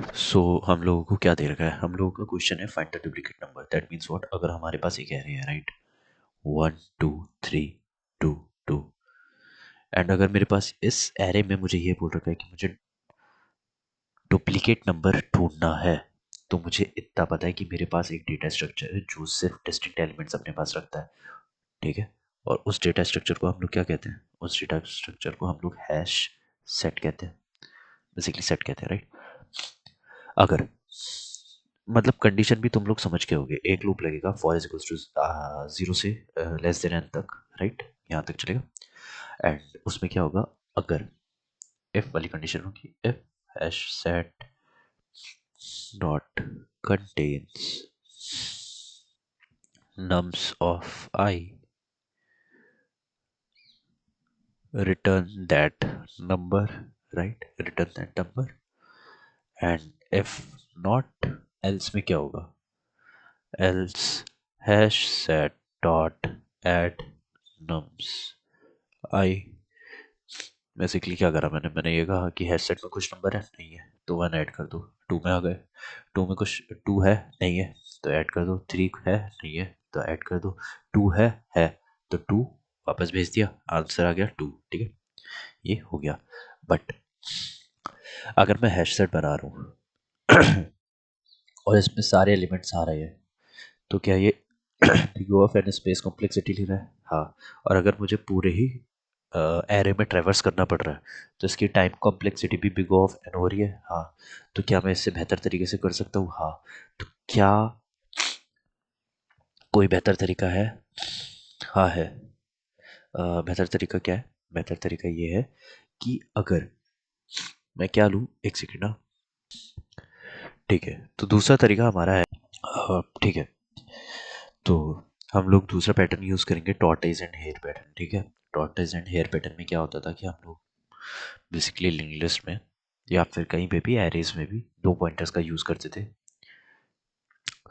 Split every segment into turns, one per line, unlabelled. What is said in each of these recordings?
सो हम लोगों को क्या दे रखा है, हम लोगों का क्वेश्चन है find the duplicate number. That means what, अगर हमारे पास एक एरे है राइट, 1 2 3 2 2, एंड अगर मेरे पास इस एरे में मुझे ये बोल रखा है कि मुझे डुप्लीकेट नंबर ढूंढना है, तो मुझे इतना पता है कि मेरे पास एक डेटा स्ट्रक्चर है जो सिर्फ डिस्टिंक्ट एलिमेंट्स अपने पास रखता है, ठीक है। और उस डेटा स्ट्रक्चर को हम लोग क्या कहते हैं, उस डेटा स्ट्रक्चर को हम लोग हैश सेट कहते हैं, बेसिकली सेट कहते हैं राइट। अगर मतलब कंडीशन भी तुम लोग समझ के होगे, एक लूप लगेगा फॉर इज इक्वल्स टू 0 से लेस देन n तक राइट, यहाँ तक चलेगा। एंड उसमें क्या होगा, अगर इफ वाली कंडीशन होगी, if hash set dot contains nums of I, return that number, right, return that number, and if not, else में क्या होगा, else hash set dot add nums I। Basically क्या करा मैंने, ये कहा कि हैश सेट में कुछ नंबर है नहीं है तो 1 ऐड कर दो, 2 में आ गए, 2 में कुछ 2 है नहीं है तो ऐड कर दो, 3 है नहीं है तो ऐड कर दो, 2 है तो 2 वापस भेज दिया, आंसर आ गया 2, ठीक है, ये हो गया। बट अगर मैं हैश सेट बना रहा हूँ और इसमें सारे एलिमेंट्स आ रहे हैं, तो क्या ये गो ऑफ एन स्पेस कॉम्प्लेक्सिटी ले रहा है? हाँ। और अगर मुझे पूरे ही एरे में ट्रेवर्स करना पड़ रहा है, तो इसकी टाइम कॉम्प्लेक्सिटी भी बिग ऑफ एन हो रही है। हाँ। तो क्या मैं इससे बेहतर तरीके से कर सकता हूँ? हाँ। तो क्या कोई बेहतर तरीका है? हाँ है। बेहतर तरीका क्या है? बेहतर तरीका ये है कि अगर मैं क्या लूँ, एक सेकेंड ना, ठीक है, तो दूसरा तरीका हमारा है, ठीक है, तो हम लोग दूसरा पैटर्न यूज़ करेंगे, टॉर्टोइज एंड हेयर पैटर्न, ठीक है। टॉर्टोइज एंड हेयर पैटर्न में क्या होता था कि हम लोग बेसिकली लिंक लिस्ट में या फिर कहीं पे भी एरेज में भी 2 पॉइंटर्स का यूज़ करते थे,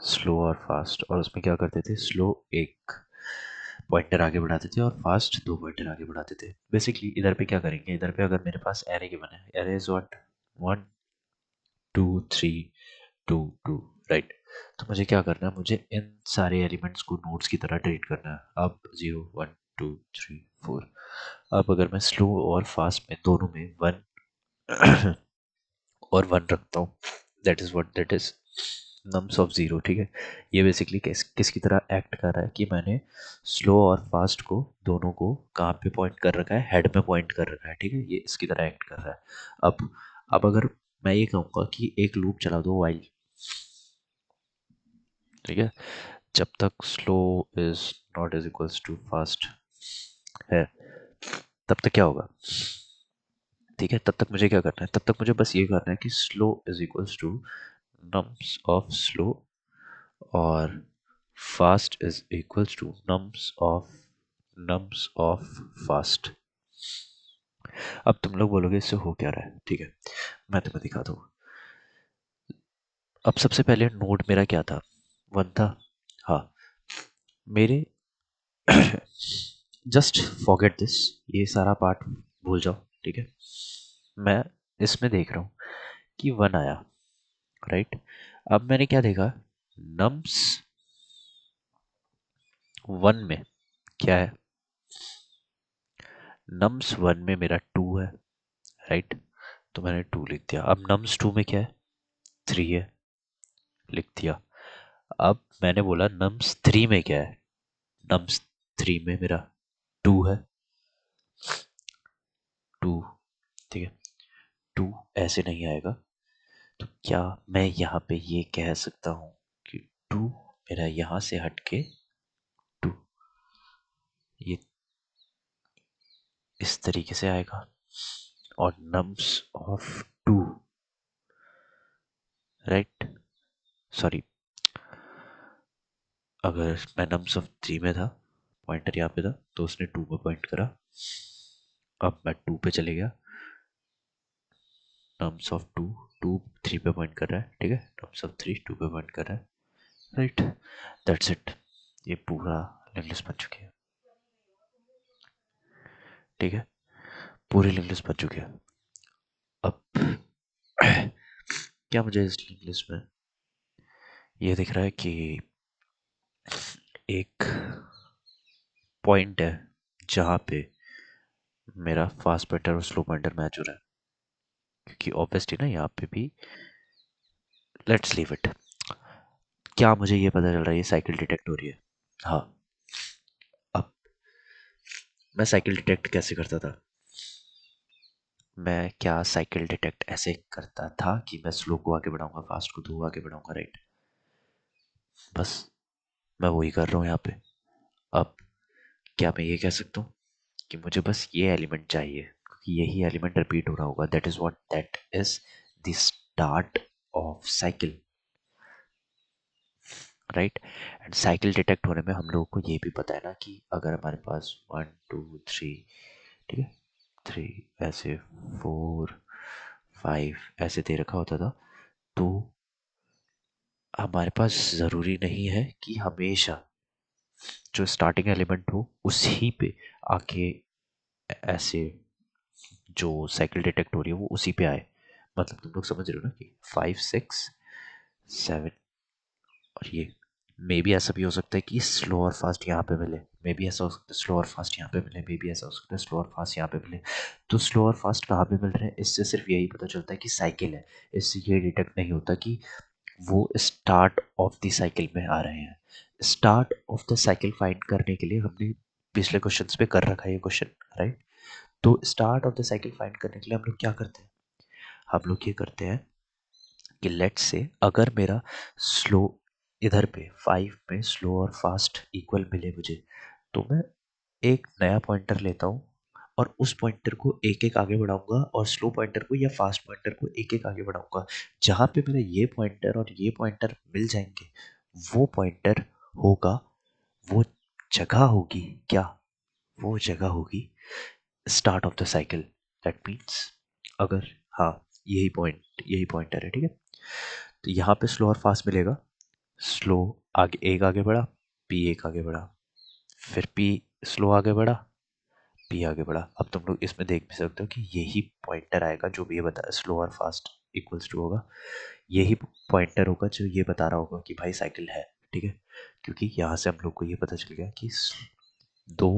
स्लो और फास्ट। और उसमें क्या करते थे, स्लो एक पॉइंटर आगे बढ़ाते थे और फास्ट 2 पॉइंटर आगे बढ़ाते थे। बेसिकली इधर पे क्या करेंगे, इधर पे अगर मेरे पास एरे गिवन है, एरे इज व्हाट, 1 2 3 2 2, राइट। तो मुझे क्या करना है, मुझे इन सारे एलिमेंट्स को नोड्स की तरह ट्रीट करना है। अब 0 1 2 3 4, अब अगर मैं स्लो और फास्ट में दोनों में 1 और 1 रखता हूँ, that is what, that is nums of 0, ठीक है। ये बेसिकली किसकी तरह एक्ट कर रहा है कि मैंने स्लो और फास्ट को दोनों को कहाँ पे पॉइंट कर रखा है, हेड में पॉइंट कर रखा है, ठीक है, ये इसकी तरह एक्ट कर रहा है। अब अगर मैं ये कहूँगा कि एक लूप चला दो वाइल, ठीक है, जब तक slow is not is equals to fast है, तब तक क्या होगा, ठीक है, तब तक मुझे क्या करना है, तब तक मुझे बस ये करना है कि slow is equals to nums of slow और fast is equals to nums of fast. अब तुम लोग बोलोगे इससे हो क्या रहा है, ठीक है, मैं तुम्हें दिखाता हूँ। अब सबसे पहले नोड मेरा क्या था, 1 था। हाँ, मेरे जस्ट फॉरगेट दिस, ये सारा पार्ट भूल जाओ, ठीक है। मैं इसमें देख रहा हूँ कि 1 आया, राइट। अब मैंने क्या देखा, नम्स 1 में क्या है, नम्स 1 में मेरा 2 है, राइट, तो मैंने 2 लिख दिया। अब नम्स 2 में क्या है, 3 है, लिख दिया। अब मैंने बोला नम्स 3 में क्या है, नम्स 3 में मेरा 2 है, 2, ठीक है, 2 ऐसे नहीं आएगा। तो क्या मैं यहाँ पे ये कह सकता हूँ कि 2 मेरा यहाँ से हटके 2 ये इस तरीके से आएगा, और नम्स ऑफ 2, राइट, सॉरी, अगर मैं नम्स ऑफ 3 में था, पॉइंटर यहाँ पे था, तो उसने 2 पे पॉइंट करा। अब मैं 2 पे चले गया, नम्स ऑफ 2, 2 3 पे पॉइंट कर रहा है, ठीक है, नम्स ऑफ 3 2 पे पॉइंट कर रहा है, राइट, दैट्स इट। ये पूरा लिंक लिस्ट बन चुकी है, ठीक है, पूरी लिंक लिस्ट बन चुकी है। अब क्या मुझे इस लिंक लिस्ट में ये दिख रहा है कि एक पॉइंट है जहाँ पे मेरा फास्ट पॉइंटर और स्लो पॉइंटर मैच हो रहा है, क्योंकि ऑब्वियसली ना यहाँ पे भी, लेट्स लीव इट। क्या मुझे ये पता चल रहा है ये साइकिल डिटेक्ट हो रही है? हाँ। अब मैं साइकिल डिटेक्ट कैसे करता था? मैं क्या साइकिल डिटेक्ट ऐसे करता था कि मैं स्लो को आगे बढ़ाऊंगा, फास्ट को दो आगे बढ़ाऊंगा, राइट? बस मैं वही कर रहा हूँ यहाँ पे। अब क्या मैं ये कह सकता हूँ कि मुझे बस ये एलिमेंट चाहिए, क्योंकि यही एलिमेंट रिपीट हो रहा होगा, that is the start of cycle, right? And cycle detect होने में हम लोगों को ये भी पता है ना कि अगर हमारे पास 1 2 3, ठीक है, 3 ऐसे, 4 5 ऐसे दे रखा होता था, तो हमारे पास ज़रूरी नहीं है कि हमेशा जो स्टार्टिंग एलिमेंट हो उसी पे आके ऐसे जो साइकिल डिटेक्ट हो रही है वो उसी पे आए। मतलब तुम लोग समझ रहे हो ना कि 5 6 7, और ये मे बी ऐसा भी हो सकता है कि स्लो और फास्ट यहाँ पे मिले, मे बी ऐसा हो सकता है स्लो और फास्ट यहाँ पे मिले, मे बी ऐसा हो सकता है स्लो और फास्ट यहाँ पे मिले। तो स्लो और फास्ट कहाँ पे मिल रहे हैं, इससे सिर्फ यही पता चलता है कि साइकिल है। इससे ये डिटेक्ट नहीं होता कि वो स्टार्ट ऑफ द साइकिल में आ रहे हैं। Start of the cycle find करने के लिए हमने पिछले क्वेश्चंस पे कर रखा है ये क्वेश्चन, राइट? तो start of the cycle find करने के लिए हम लोग क्या करते हैं? हम लोग ये करते हैं कि लेट्स से अगर मेरा स्लो इधर पे 5 में स्लो और फास्ट इक्वल मिले मुझे, तो मैं एक नया पॉइंटर लेता हूँ और उस पॉइंटर को एक एक आगे बढ़ाऊंगा, और स्लो पॉइंटर को या फास्ट पॉइंटर को एक एक आगे बढ़ाऊंगा। जहाँ पे मेरा ये पॉइंटर और ये पॉइंटर मिल जाएंगे, वो पॉइंटर होगा, वो जगह होगी क्या, वो जगह होगी start of the cycle. That means अगर, हाँ, यही पॉइंटर है, ठीक है? तो यहाँ पे स्लो और फास्ट मिलेगा। स्लो आगे एक आगे बढ़ा, पी एक आगे बढ़ा, फिर पी स्लो आगे बढ़ा, पी आगे बढ़ा। अब तुम लोग इसमें देख भी सकते हो कि यही पॉइंटर आएगा जो भी ये बता, स्लो और फास्ट इक्वल्स टू होगा, यही पॉइंटर होगा जो ये बता रहा होगा कि भाई साइकिल है, ठीक है? क्योंकि यहाँ से हम लोग को ये पता चल गया कि दो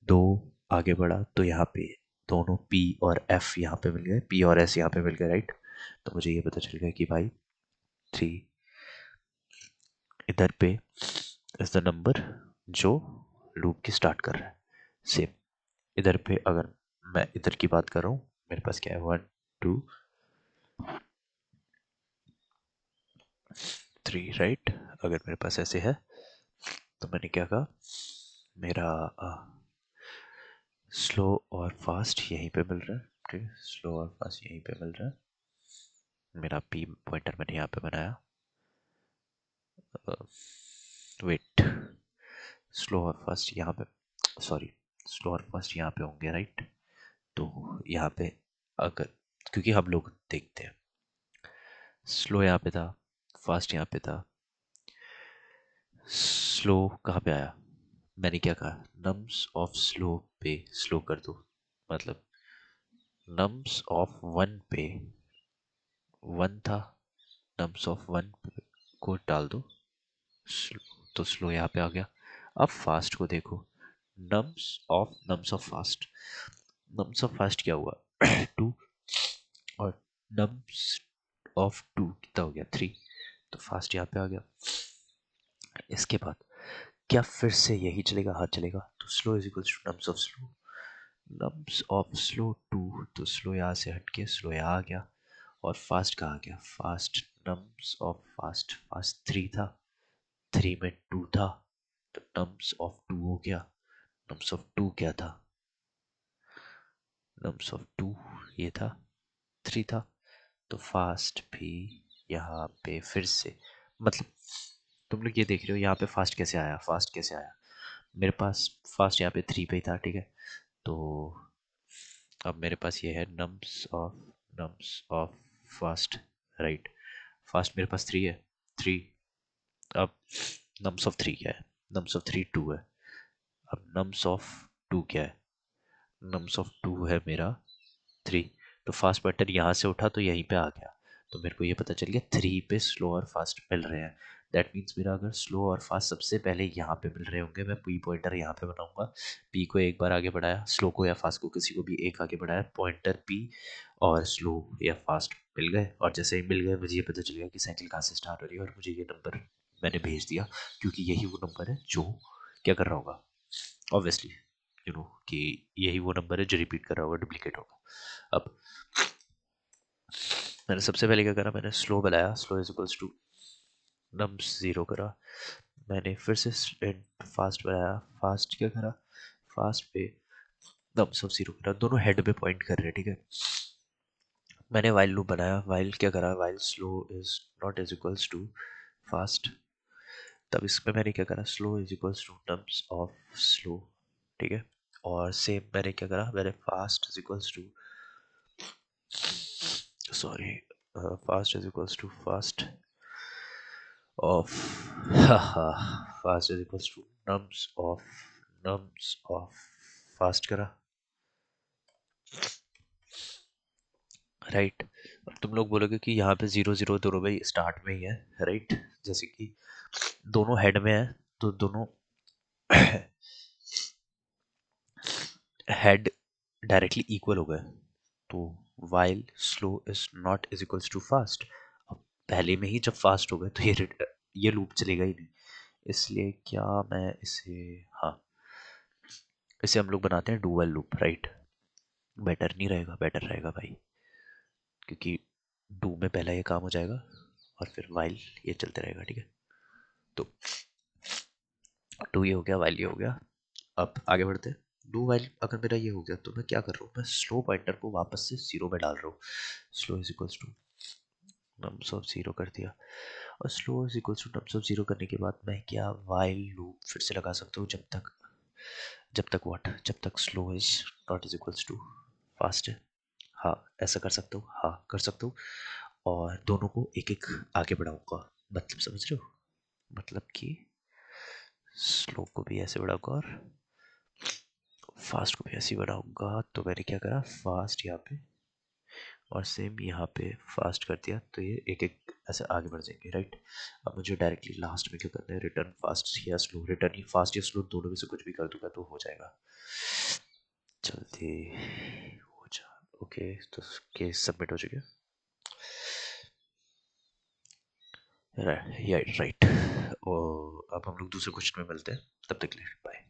दो आगे बढ़ा तो यहाँ पे दोनों पी और एफ यहाँ पे मिल गए, पी और एस यहाँ पे मिल गए, राइट? तो मुझे ये पता चल गया कि भाई 3 इधर पे इज द नंबर जो लूप की स्टार्ट कर रहा है। सेम इधर पे अगर मैं इधर की बात कर रहा हूँ, मेरे पास क्या है, 1 2 3, राइट? अगर मेरे पास ऐसे है तो मैंने क्या कहा, मेरा स्लो और फास्ट यहीं पे मिल रहा है, ठीक है? स्लो और फास्ट यहीं पे मिल रहा है। मेरा पी पॉइंटर मैंने यहाँ पे बनाया, वेट, स्लो और फास्ट यहाँ पे, सॉरी, स्लो और फास्ट यहाँ पे होंगे, राइट? तो यहाँ पे अगर, क्योंकि हम लोग देखते हैं स्लो यहाँ पे था, फास्ट यहाँ पे था, स्लो कहाँ पे आया? मैंने क्या कहा, नम्स ऑफ स्लो पे स्लो कर दो, मतलब नम्स ऑफ वन पे 1 था, नम्स ऑफ 1 को डाल दो, तो स्लो यहाँ पे आ गया। अब फास्ट को देखो, नम्स ऑफ फास्ट क्या हुआ, 2, और नम्स ऑफ 2 कितना हो गया, 3। तो फास्ट यहाँ पे आ गया। इसके बाद क्या फिर से यही चलेगा? हाँ चलेगा। तो slow is equal to nums of slow, nums of slow 2, तो स्लो यहाँ से हट के स्लो यहाँ आ गया। और फास्ट कहाँ गया? Fast, nums of fast, fast 3 था, 3 में 2 था, तो नम्स ऑफ 2 हो गया। नम्स ऑफ 2 क्या था? नम्स ऑफ 2 ये था, 3 था। तो फास्ट भी यहाँ पे फिर से, मतलब तुम लोग ये देख रहे हो यहाँ पे फास्ट कैसे आया, फास्ट कैसे आया? मेरे पास फास्ट यहाँ पे 3 पे ही था, ठीक है? तो अब मेरे पास ये है nums of fast, right? Fast मेरे पास 3 है, 3। अब नम्स ऑफ 3 क्या है? नम्स ऑफ 3 2 है। अब नम्स ऑफ 2 क्या है? नम्स ऑफ 2 है मेरा 3। तो फास्ट पॉइंटर यहाँ से उठा तो यहीं पे आ गया। तो मेरे को ये पता चल गया 3 पे स्लो और फास्ट मिल रहे हैं। दैट मीन्स मेरा अगर स्लो और फास्ट सबसे पहले यहाँ पे मिल रहे होंगे, मैं पी पॉइंटर यहाँ पे बनाऊंगा। पी को एक बार आगे बढ़ाया, स्लो को या फास्ट को किसी को भी एक आगे बढ़ाया, पॉइंटर पी और स्लो या फास्ट मिल गए। और जैसे ही मिल गए मुझे ये पता चल गया कि साइकिल कहाँ से स्टार्ट हो रही है, और मुझे ये नंबर मैंने भेज दिया, क्योंकि यही वो नंबर है जो क्या कर रहा होगा, ऑब्वियसली यू नो कि यही वो नंबर है जो रिपीट कर रहा होगा, डुप्लीकेट होगा। अब मैंने सबसे पहले क्या करा, मैंने स्लो बनाया, slow is equals to nums zero करा। मैंने फिर से फास्ट बनाया, फास्ट क्या करा, फास्ट पे नम्स ऑफ ज़ीरो करा, दोनों हेड पे पॉइंट कर रहे हैं, ठीक है। मैंने वाइल लूप बनाया, वाइल क्या करा, while slow is not is equals to fast. तब इसमें मैंने क्या करा, slow is equals to nums of slow, ठीक है। और सेम मैंने क्या करा, मैंने fast is equals to, sorry, fast is equals to fast of fast is equals to nums of fast करा, राइट। अब तुम लोग बोलोगे कि यहाँ पे 0 0 दोनों भाई स्टार्ट में ही है, राइट। जैसे कि दोनों हेड में है, तो दोनों हेड डायरेक्टली इक्वल हो गए। तो while slow is not is equals to fast, अब पहले में ही जब फास्ट हो गए तो ये लूप चलेगा ही नहीं। इसलिए क्या मैं इसे, हाँ, इसे हम लोग बनाते हैं डुअल लूप, राइट। बेटर नहीं रहेगा, बेटर रहेगा भाई, क्योंकि डू में पहला ये काम हो जाएगा और फिर वाइल ये चलते रहेगा, ठीक है। तो डू ये हो गया, वाइल ये हो गया। अब आगे बढ़ते हैं। डू वाइल अगर मेरा ये हो गया तो मैं क्या कर रहा हूँ, मैं स्लो पॉइंटर को वापस से जीरो में डाल रहा हूँ। Slow is equals to nums of zero कर दिया, और slow is equals to nums of zero करने के बाद मैं क्या वाइल लूप फिर से लगा सकता हूँ, जब तक व्हाट, जब तक slow is not is equals to fast है। हाँ, ऐसा कर सकता हूँ, हाँ कर सकता हूँ। और दोनों को एक एक आगे बढ़ाऊंगा, मतलब समझ रहे हो, मतलब कि स्लो को भी ऐसे बढ़ाऊंगा और फास्ट को भी ऐसे ही बढ़ाऊंगा। तो मैंने क्या करा, फास्ट यहाँ पे और सेम यहाँ पे फास्ट कर दिया, तो ये एक एक ऐसे आगे बढ़ जाएंगे, राइट। अब मुझे डायरेक्टली लास्ट में क्या करना है, रिटर्न फास्ट या स्लो, रिटर्न ही फास्ट या स्लो दोनों में से कुछ भी कर दूंगा तो हो जाएगा। जल्दी हो जा, ओके। तो केस सबमिट हो चुके, राइट राइट। और अब हम लोग दूसरे क्वेश्चन में मिलते हैं, तब तक के लिए बाय।